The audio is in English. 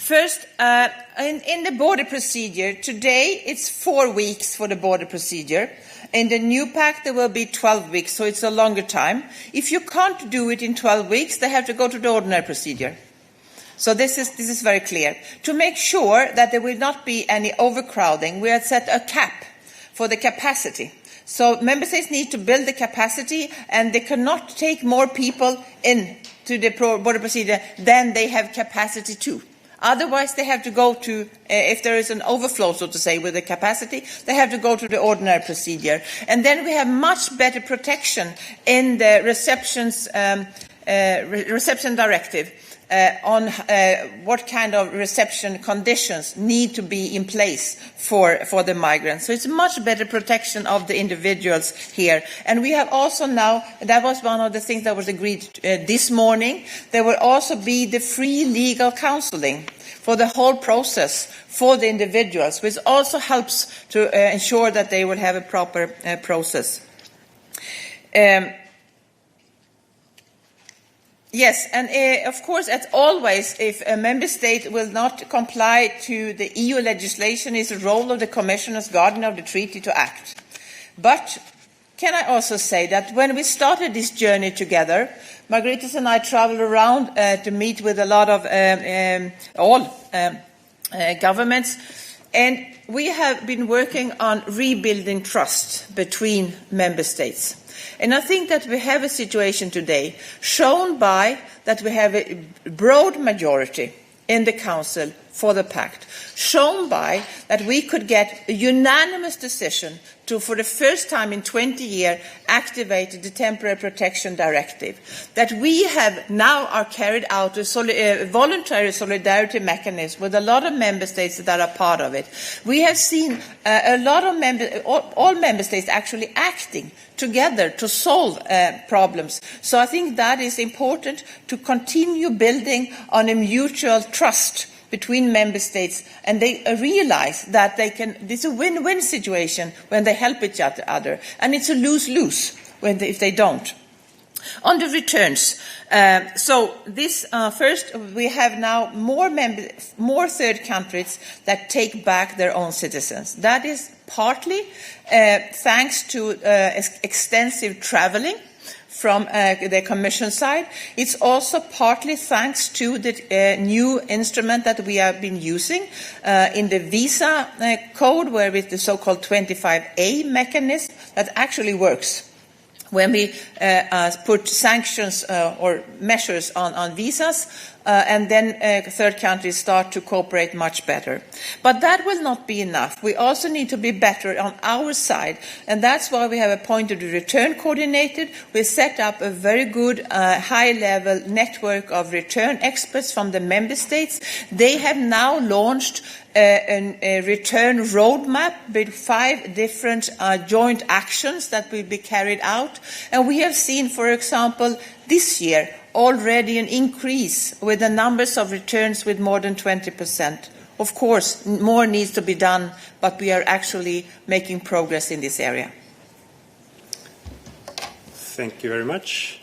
First, in the border procedure, today it's 4 weeks for the border procedure. In the new Pact, there will be 12 weeks, so it's a longer time. If you can't do it in 12 weeks, they have to go to the ordinary procedure. So this is very clear. To make sure that there will not be any overcrowding, we have set a cap for the capacity. So member states need to build the capacity, and they cannot take more people into the border procedure than they have capacity to. Otherwise, they have to go to, if there is an overflow, so to say, with the capacity, they have to go to the ordinary procedure. And then we have much better protection in the reception directive on what kind of reception conditions need to be in place for the migrants. So it's much better protection of the individuals here. And we have also now, that was one of the things that was agreed this morning, there will also be the free legal counseling for the whole process for the individuals, which also helps to ensure that they will have a proper process. Yes, and of course, as always, if a member state will not comply to the EU legislation, it's the role of the Commission as guardian of the treaty to act. But can I also say that when we started this journey together, Margaritis and I traveled around to meet with a lot of all governments, and we have been working on rebuilding trust between member states. And I think that we have a situation today shown by that we have a broad majority in the Council for the Pact, shown by that we could get a unanimous decision to, for the first time in 20 years, activate the Temporary Protection Directive, that we have now are carried out a voluntary solidarity mechanism with a lot of member states that are part of it. We have seen a lot of all member states actually acting together to solve problems. So I think that is important to continue building on a mutual trust between member states, and they realize that it's a win-win situation when they help each other, and it's a lose-lose if they don't. On the returns, first we have now more third countries that take back their own citizens. That is partly thanks to extensive travelling from the Commission side. It's also partly thanks to the new instrument that we have been using in the visa code, where with the so-called 25A mechanism that actually works. When we put sanctions or measures on visas, and then third countries start to cooperate much better. But that will not be enough. We also need to be better on our side, and that's why we have appointed a return coordinator. We set up a very good high-level network of return experts from the member states. They have now launched a return roadmap with 5 different joint actions that will be carried out. And we have seen, for example, this year already an increase with the numbers of returns with more than 20%. Of course, more needs to be done, but we are actually making progress in this area. Thank you very much.